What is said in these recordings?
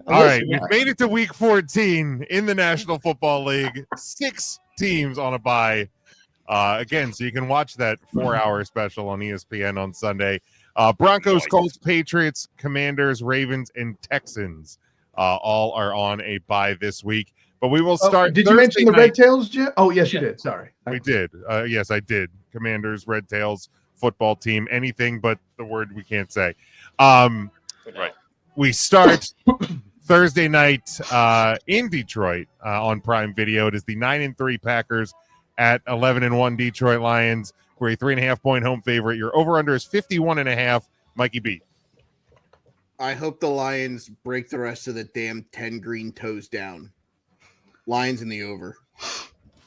All right, we've made it to week 14 in the National Football League. 6 teams on a bye. Again, so you can watch that 4-hour special on ESPN on Sunday. Broncos, Colts, Patriots, Commanders, Ravens, and Texans all are on a bye this week. But we will start. Did you mention the Red Tails, Jim? Oh, yes, you did. Sorry. We did. Yes, I did. Commanders, Red Tails, football team, anything but the word we can't say. Right. We start Thursday night in Detroit on Prime Video. It is the 9-3 Packers at 11-1 Detroit Lions. We're a 3.5-point home favorite. Your over-under is 51.5. Mikey B. I hope the Lions break the rest of the damn 10 green toes down. Lions in the over.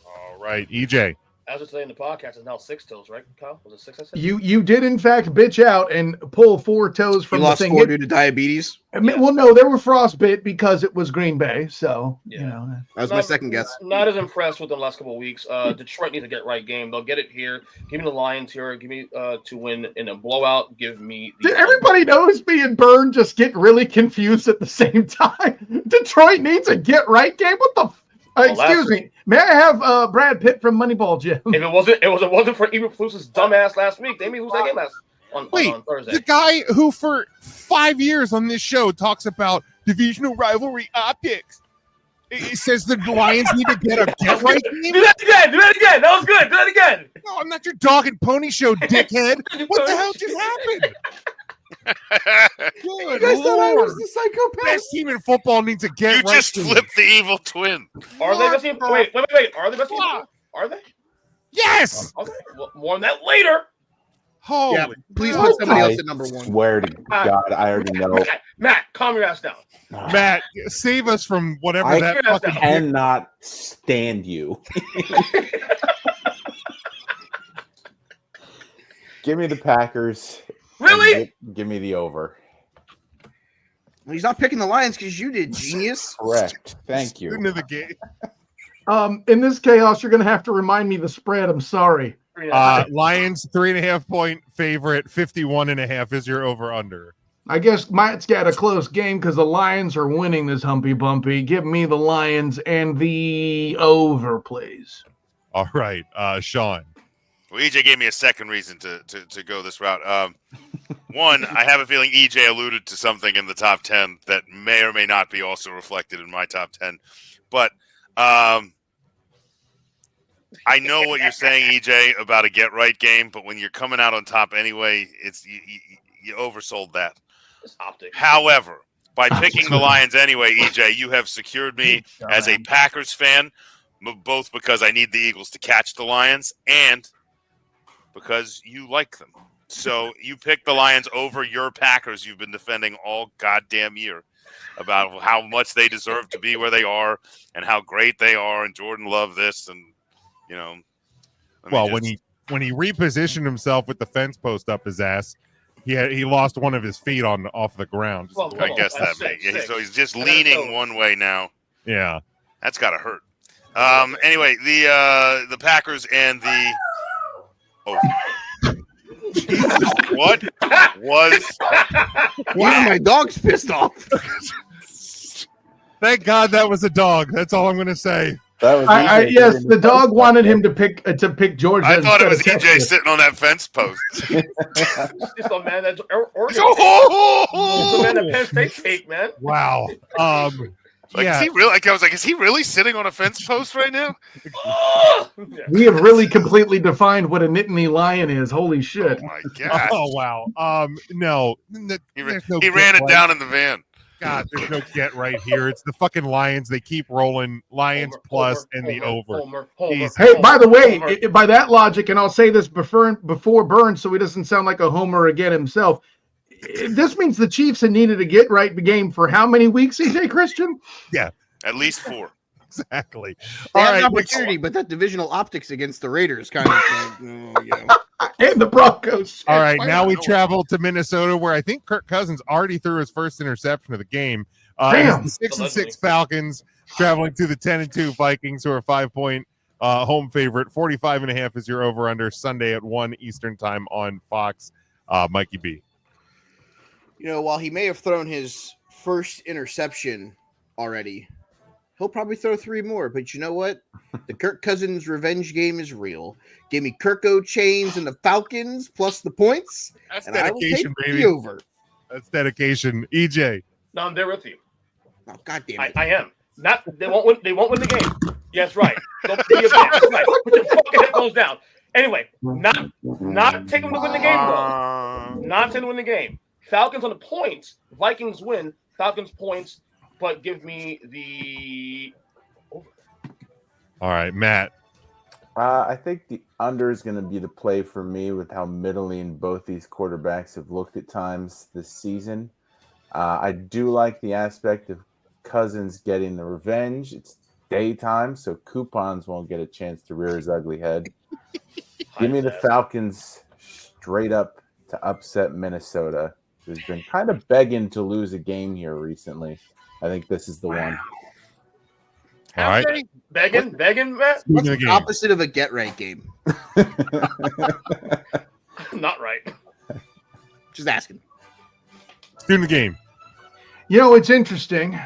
All right, EJ. As of today in the podcast, it's now 6 toes, right, Kyle? Was it 6 I said? You did, in fact, bitch out and pull 4 toes from the thing. You lost 4 due to diabetes? Well, no, they were frostbit because it was Green Bay. So, That was my second guess. Not as impressed with them the last couple of weeks. Detroit needs to get right game. They'll get it here. Give me the Lions here. Give me to win in a blowout. Give me the everybody knows me and Byrne just get really confused at the same time. Detroit needs a get right game. What the excuse me. May I have Brad Pitt from Moneyball, Jim? If it wasn't for Eberflus's dumbass last week, they may lose that game on Thursday. The guy who for 5 years on this show talks about divisional rivalry optics. It says the Lions need to get a get right game. Do that again. That was good. Do that again. No, I'm not your dog and pony show, dickhead. What the hell just happened? You guys thought I was the psychopath? Best team in football needs to get right. You just flipped the evil twin. Are they best team? Wait. Are they best team? Are they? Yes. Okay. Well, more on that later. Holy. Yeah, please put somebody else at number 1. Swear to God, I already know. Matt, calm your ass down. Matt, save us from whatever I that fucking cannot stand you. Give me the Packers. Really? Give me the over. Well, he's not picking the Lions because you did, genius. Correct. Thank you. Into the game. In this chaos, you're going to have to remind me the spread. I'm sorry. Lions 3.5-point favorite. 51.5 is your over/under. I guess Matt's got a close game because the Lions are winning this humpy bumpy. Give me the Lions and the over, please. All right, Sean. Well, EJ gave me a second reason to go this route. One, I have a feeling EJ alluded to something in the top 10 that may or may not be also reflected in my top 10. But I know what you're saying, EJ, about a get-right game, but when you're coming out on top anyway, you oversold that. It's optics. However, by picking the Lions anyway, EJ, you have secured me as a Packers fan, both because I need the Eagles to catch the Lions and because you like them. So you picked the Lions over your Packers you've been defending all goddamn year about how much they deserve to be where they are and how great they are and Jordan Love this and, you know. When he repositioned himself with the fence post up his ass, he lost one of his feet off the ground. Well, I guess that makes so he's just leaning one way now. Yeah. That's got to hurt. Anyway, the Packers and the what was Wow, my dog's pissed off. Thank God that was a dog. That's all I'm going to say. That was yes, the dog wanted him to pick Georgia. I thought it was EJ sitting on that fence post. Just a man that Penn State take, man. Wow. Is he really? I was like, is he really sitting on a fence post right now? We have really completely defined what a Nittany lion is. Holy shit! Oh my God! Oh wow. No. He ran it down in the van. God, there's no get right here. It's the fucking Lions. They keep rolling. Lions plus and the over. Hey, by the way, by that logic, and I'll say this before Burns, so he doesn't sound like a homer again himself. This means the Chiefs have needed a get right game for how many weeks, EJ Christian? Yeah, at least 4. Exactly. They have an opportunity, but that divisional optics against the Raiders kind of and the Broncos. All right, now we travel to Minnesota, where I think Kirk Cousins already threw his first interception of the game. Damn. The 6-6 Falcons traveling to the 10-2 Vikings, who are a 5-point home favorite. 45.5 is your over/under. Sunday at 1 Eastern time on Fox. Mikey B. While he may have thrown his first interception already. He'll probably throw 3 more, but you know what? The Kirk Cousins revenge game is real. Give me Kirko Chains and the Falcons plus the points, That's and I will take dedication, baby. the over. That's dedication. EJ. No, I'm there with you. Oh, God damn it. I am. Not they won't win. They won't win the game. Yes, right. Don't be a bitch. That's right. Put your fucking headphones down. Anyway, not taking them to win the game though. Not taking them to win the game. Falcons on the points. Vikings win. Falcons points, but give me the over. All right, Matt. I think the under is going to be the play for me with how middling both these quarterbacks have looked at times this season. I do like the aspect of Cousins getting the revenge. It's daytime, so coupons won't get a chance to rear his ugly head. Give me the Falcons straight up to upset Minnesota, who's been kind of begging to lose a game here recently. I think this is the one. All right. Begging, Matt. What's the the game. opposite of a get right game? Not right. Just asking. Student the game. You know, it's interesting.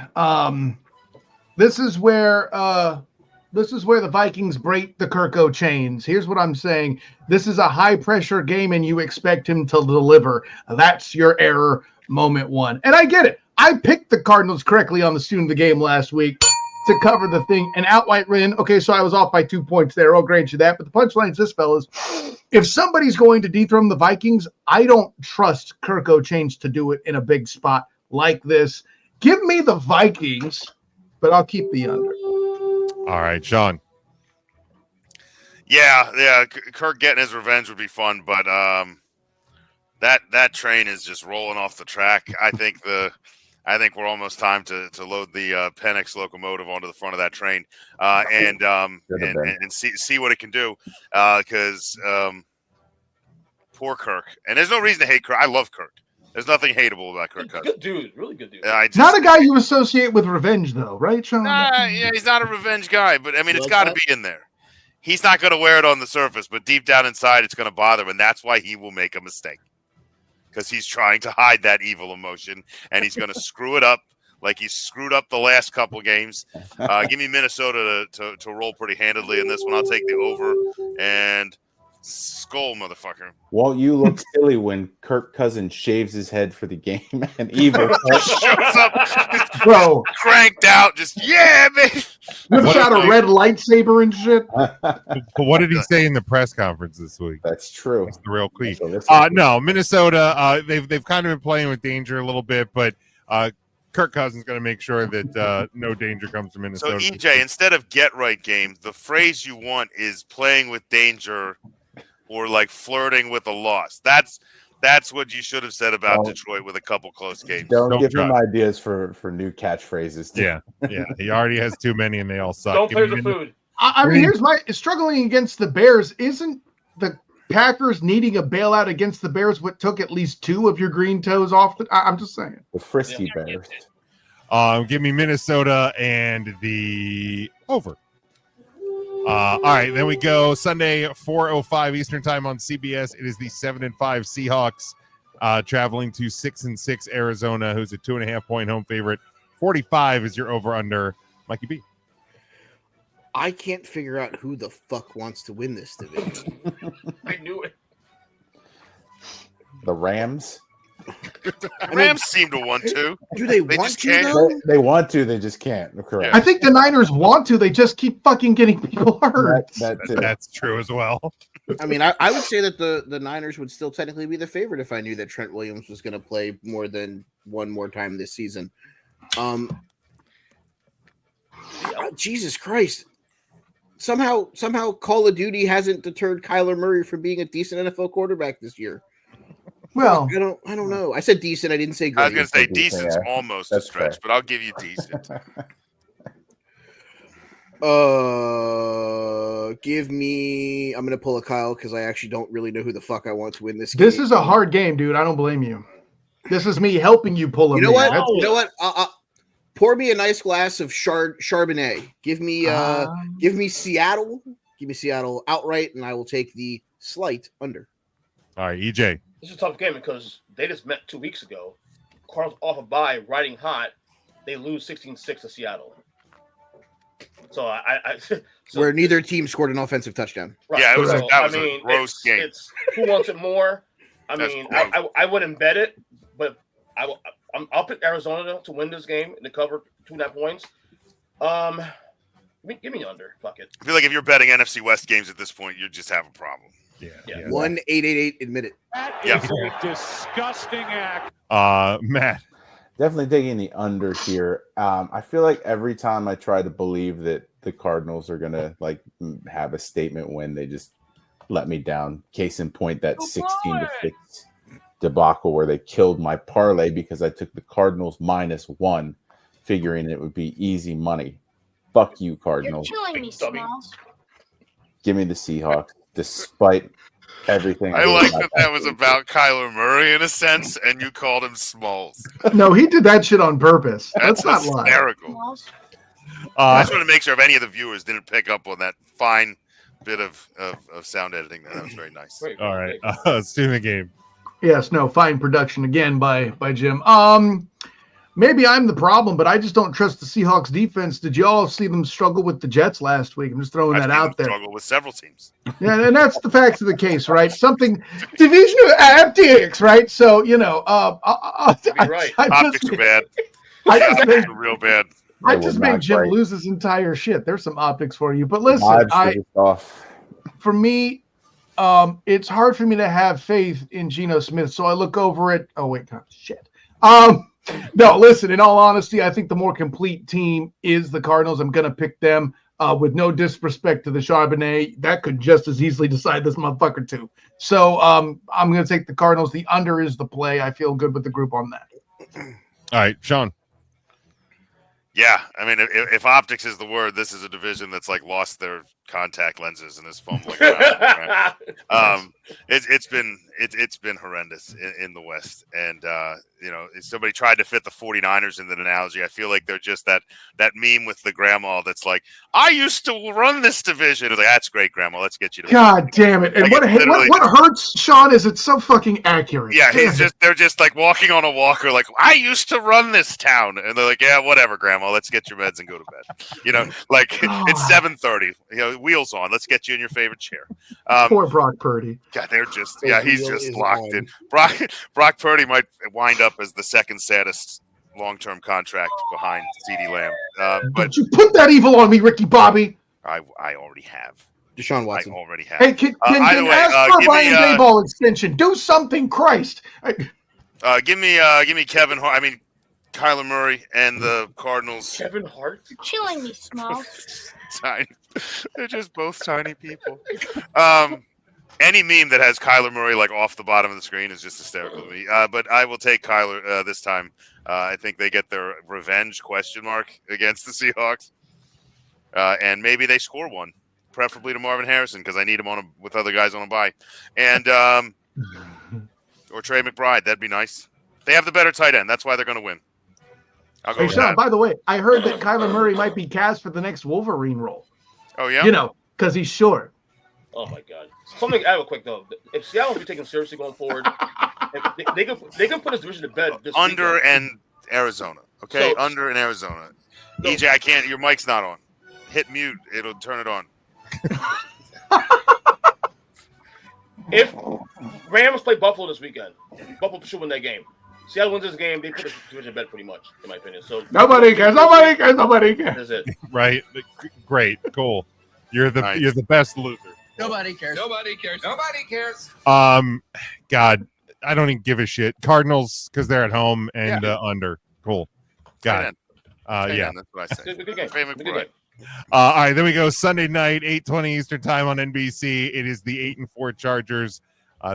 This is where the Vikings break the Kirko chains. Here's what I'm saying. This is a high pressure game and you expect him to deliver. That's your error, moment one. And I get it. I picked the Cardinals correctly on the student of the game last week to cover the thing and outright win. Okay, so I was off by 2 points there. I'll grant you that. But the punchline is this, fellas. If somebody's going to dethrone the Vikings, I don't trust Kirko chains to do it in a big spot like this. Give me the Vikings, but I'll keep the under. All right, Sean. Yeah. Kirk getting his revenge would be fun, but that train is just rolling off the track. I think we're almost time to load the Penix locomotive onto the front of that train and see what it can do. Because poor Kirk, and there's no reason to hate Kirk. I love Kirk. There's nothing hateable about Kirk Cousins. Good dude, really good dude. Not a guy you associate with revenge, though, right, Sean? Yeah, he's not a revenge guy, but I mean, it's got to be in there. He's not going to wear it on the surface, but deep down inside, it's going to bother him, and that's why he will make a mistake. Because he's trying to hide that evil emotion, and he's going to screw it up like he's screwed up the last couple games. Give me Minnesota to roll pretty handedly in this one. I'll take the over and skull, motherfucker. Won't you look silly when Kirk Cousins shaves his head for the game and evil shows up, Bro, cranked out, just yeah, man. whips out a red lightsaber and shit. But what did he say in the press conference this week? That's true. That's the real key. So No, Minnesota. They've kind of been playing with danger a little bit, but Kirk Cousins going to make sure that no danger comes to So Minnesota. EJ, instead of get right game, the phrase you want is playing with danger or like flirting with a loss. That's what you should have said about Detroit with a couple close games. Don't give try. him ideas for new catchphrases. Yeah. He already has too many, and they all suck. Don't Give play me the food. I mean, here's my struggling against the Bears. Isn't the Packers needing a bailout against the Bears what took at least 2 of your green toes off? I'm just saying. The frisky Bears. Give me Minnesota and the over. All right, then we go Sunday, 4:05 Eastern Time on CBS. It is the 7-5 Seahawks traveling to 6-6 Arizona, who's a 2.5-point home favorite. 45 is your over/under. Mikey B. I can't figure out who the fuck wants to win this division. I knew it. The Rams. The Rams seem to want to. Do they They want just to, can't. though? They want to, they just can't. Correct. I think the Niners want to. They just keep fucking getting people hurt. That's true as well. I mean, I would say that the Niners would still technically be the favorite if I knew that Trent Williams was going to play more than one more time this season. Jesus Christ. Somehow Call of Duty hasn't deterred Kyler Murray from being a decent NFL quarterback this year. Well, I don't know. I said decent. I didn't say great. I was going to say Decent, decent's yeah. almost That's a stretch, fair. but I'll give you decent. Give me. I'm going to pull a Kyle because I actually don't really know who the fuck I want to win this game. this is a hard game, dude. I don't blame you. This is me helping you pull a You know me. what? That's- You know what? Pour me a nice glass of Chardonnay. Give me Seattle. Give me Seattle outright, and I will take the slight under. All right, EJ. This is a tough game because they just met 2 weeks ago. Cardinals off a bye, riding hot. they lose 16-6 to Seattle. So where neither team scored an offensive touchdown. Right. Yeah, that was I a mean, gross game. It's who wants it more. That's mean, gross. I wouldn't bet it, but I'll pick Arizona to win this game and to cover 2.5 points. Give me under. Fuck it. I feel like if you're betting NFC West games at this point, you just have a problem. Yeah. 1-888 admit it. Yeah. A disgusting act. Matt. Definitely taking the under here. I feel like every time I try to believe that the Cardinals are gonna have a statement win, they just let me down. Case in point, that 16-6 debacle where they killed my parlay because I took the Cardinals -1, figuring it would be easy money. Fuck you, Cardinals. You're killing me, Smalls. Give me the Seahawks, despite everything. I like that was about Kyler Murray in a sense, and you called him Smalls. No, he did that shit on purpose. That's Let's not lie. hysterical. I just want to make sure if any of the viewers didn't pick up on that fine bit of sound editing there. That was very nice. All right. Student game. Yes, no, fine production again by Jim. Maybe I'm the problem, but I just don't trust the Seahawks defense. Did you all see them struggle with the Jets last week? I'm just throwing that out there. Struggle with several teams. Yeah, and that's the facts of the case, right? Something divisional optics, right? So right. Optics are bad. Optics are real bad. I just made Jim right. lose his entire shit. There's some optics for you, but listen, for me, it's hard for me to have faith in Geno Smith. So I look over it. Oh wait, no, shit. No, listen, in all honesty, I think the more complete team is the Cardinals. I'm going to pick them with no disrespect to the Charbonnet. That could just as easily decide this motherfucker too. So I'm going to take the Cardinals. The under is the play. I feel good with the group on that. All right, Sean. Yeah, I mean, if optics is the word, this is a division that's lost their contact lenses and is fumbling around. Right? It's been horrendous in the West, and if somebody tried to fit the 49ers in that analogy, I feel like they're just that meme with the grandma that's like, I used to run this division. It's like, that's great, grandma. Let's get you to. God damn it! And what hurts, Sean, is it's so fucking accurate. Yeah, they're just walking on a walker, like, I used to run this town, and they're like, yeah, whatever, grandma. Let's get your meds and go to bed. It's 7:30. Wheels on. Let's get you in your favorite chair. Poor Brock Purdy. God, he's just locked in. Brock Purdy might wind up as the second saddest long-term contract behind CeeDee Lamb. But Did you put that evil on me, Ricky Bobby? I already have. Deshaun Watson. I already have. Hey, can ask for a Ryan Daboll extension. Do something, Christ. Give me Kevin Hart. I mean, Kyler Murray and the Cardinals. Kevin Hart. You're killing me, Smalls. Tiny. They're just both tiny people. Any meme that has Kyler Murray off the bottom of the screen is just hysterical to me. But I will take Kyler this time. I think they get their revenge ? Against the Seahawks, and maybe they score one, preferably to Marvin Harrison because I need him with other guys on a bye, and or Trey McBride. That'd be nice. They have the better tight end. That's why they're going to win. I'll go with Sean, that. by the way, I heard that Kyler Murray might be cast for the next Wolverine role. Oh yeah. Because he's short. Oh my God! Something I have a quick though. If Seattle be taken seriously going forward, they can put this division to bed. This Under weekend. and Arizona. Okay, So- under in Arizona. No. EJ, I can't. Your mic's not on. Hit mute. It'll turn it on. If Rams play Buffalo this weekend, Buffalo should win that game. Seattle wins this game, they put the division to bed pretty much, in my opinion. So Nobody cares. That's it. Right. Great. Cool. You're the best loser. Nobody cares. God, I don't even give a shit. Cardinals because they're at home and under. Cool. Got it. Yeah. That's what I say. Good game. Trey Good McBride. game. All right, then we go Sunday night, 8:20 Eastern time on NBC. It is the 8-4 Chargers.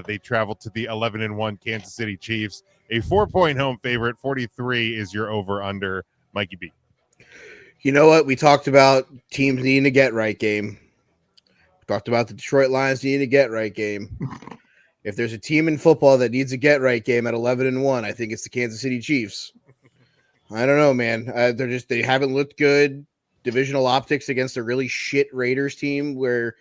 They travel to the 11-1 Kansas City Chiefs. A 4-point home favorite. 43 is your over/under. Mikey B. You know what? We talked about teams needing to get right game. We talked about the Detroit Lions needing to get right game. If there's a team in football that needs a get right game at 11-1, I think it's the Kansas City Chiefs. I don't know, man. They haven't looked good. Divisional optics against a really shit Raiders team where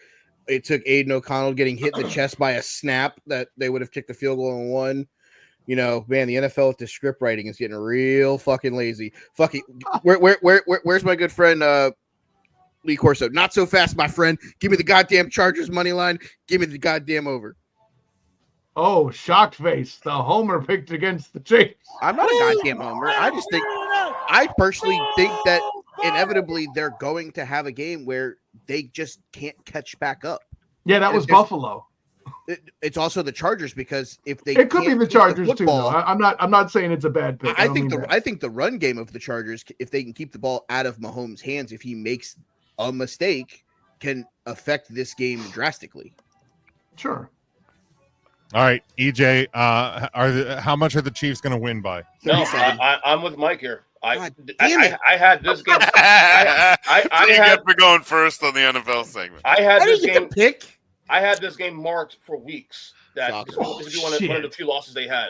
it took Aiden O'Connell getting hit in the chest by a snap that they would have kicked the field goal and won. You know, man, the NFL with the script writing is getting real fucking lazy. Fucking, where's my good friend Lee Corso? Not so fast, my friend. Give me the goddamn Chargers money line. Give me the goddamn over. Oh, shocked face. The homer picked against the Chiefs. I'm not a goddamn homer. I personally think that inevitably they're going to have a game where they just can't catch back up. Yeah, that was Buffalo. It's also the Chargers because if they It could be the Chargers too. football, Though. I'm not saying it's a bad pick. I think the run game of the Chargers, if they can keep the ball out of Mahomes' hands, if he makes a mistake, can affect this game drastically. Sure. All right, EJ, how much are the Chiefs going to win by? No, I'm with Mike here. I had this game. You I get me going first on the NFL segment. I had this game. Pick. I had this game marked for weeks. That this would be one of the few losses they had.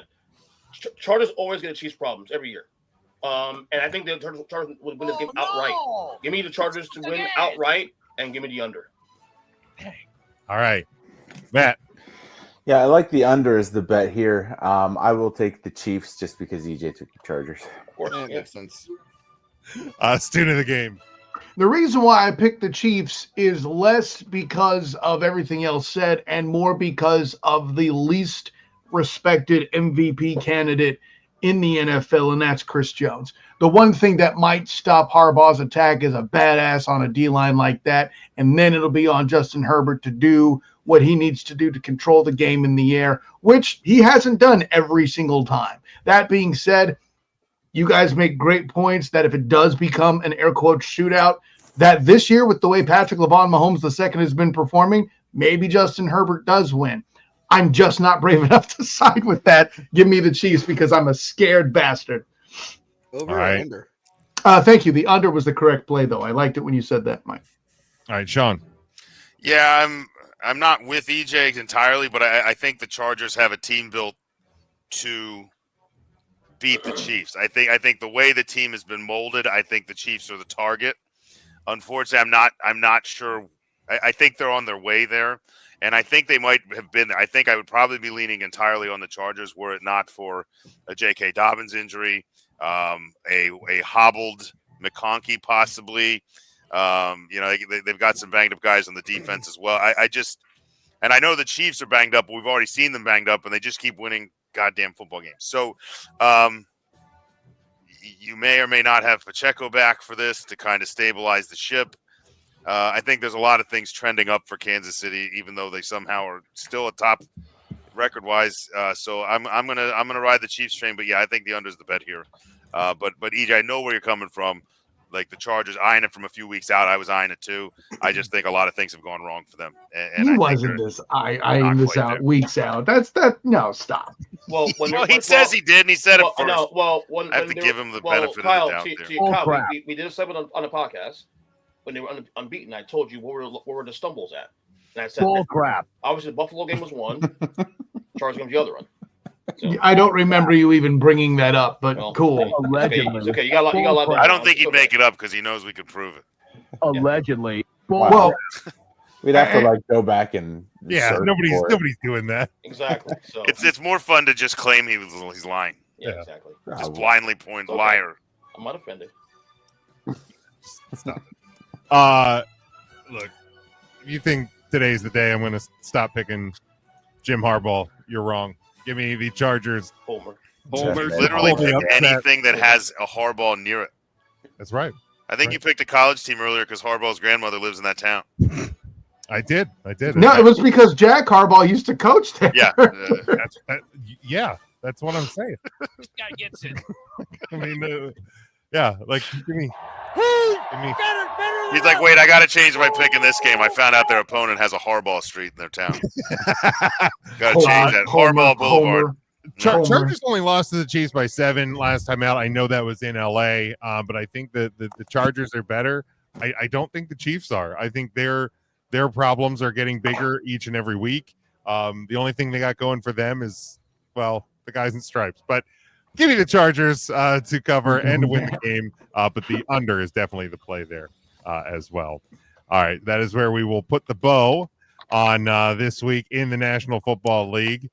Chargers always get Chiefs problems every year, and I think the Chargers would win this game outright. Give me the Chargers to win outright, and give me the under. All right, Matt. Yeah, I like the under as the bet here. I will take the Chiefs just because EJ took the Chargers. Of course, That makes sense. Student of the game. The reason why I picked the Chiefs is less because of everything else said and more because of the least respected MVP candidate in the NFL, and that's Chris Jones. The one thing that might stop Harbaugh's attack is a badass on a D-line like that, and then it'll be on Justin Herbert to do what he needs to do to control the game in the air, which he hasn't done every single time. That being said, you guys make great points that if it does become an air quote shootout, that this year with the way Patrick LeVon Mahomes II has been performing, maybe Justin Herbert does win. I'm just not brave enough to side with that. Give me the Chiefs because I'm a scared bastard. Over All or right. under? Thank you. The under was the correct play, though. I liked it when you said that, Mike. All right, Sean. Yeah, I'm not with EJ entirely, but I think the Chargers have a team built to beat the Chiefs. I think the way the team has been molded, I think the Chiefs are the target. Unfortunately, I'm not sure. I think they're on their way there, and I think they might have been there. I think I would probably be leaning entirely on the Chargers were it not for a J.K. Dobbins injury, a hobbled McConkey possibly. They've got some banged up guys on the defense as well. And I know the Chiefs are banged up, but we've already seen them banged up, and they just keep winning goddamn football games. So you may or may not have Pacheco back for this to kind of stabilize the ship. I think there's a lot of things trending up for Kansas City, even though they somehow are still atop record-wise. So I'm gonna ride the Chiefs train. But yeah, I think the under is the bet here. But EJ, I know where you're coming from. Like the Chargers, eyeing it from a few weeks out. I was eyeing it too. I just think a lot of things have gone wrong for them. And He wasn't this eyeing this out, weeks out. No, stop. Well, he says he did, and he said it first. No, I have to give him the benefit Kyle, of the doubt there. Kyle, we did a segment on the podcast when they were unbeaten. I told you what were the stumbles at, and I said, "Bull crap." Obviously, the Buffalo game was one. Chargers game was the other one. So, I don't remember you even bringing that up, but cool. It's okay. You got a lot. I don't think he'd make it up because he knows we could prove it. Allegedly. Well, we'd have to go back and nobody's doing that. Exactly. So it's more fun to just claim he's lying. Yeah, exactly. Just blindly point liar. I'm not offended. Stop. Look, if you think today's the day I'm going to stop picking Jim Harbaugh, you're wrong. Give me the Chargers. Homer. Literally pick anything that has a Harbaugh near it. That's right. I think you picked a college team earlier because Harbaugh's grandmother lives in that town. I did. No, it was because Jack Harbaugh used to coach there. Yeah. That's what I'm saying. This guy gets it. I mean, give me. He's like, wait, I got to change my pick in this game. I found out their opponent has a Harbaugh Street in their town. Got to change that. Harbaugh Boulevard. Chargers only lost to the Chiefs by 7 last time out. I know that was in LA, but I think the Chargers are better. I don't think the Chiefs are. I think their problems are getting bigger each and every week. The only thing they got going for them is, well, the guys in stripes. But give me the Chargers to cover and to win the game. But the under is definitely the play there as well. All right, that is where we will put the bow on this week in the National Football League.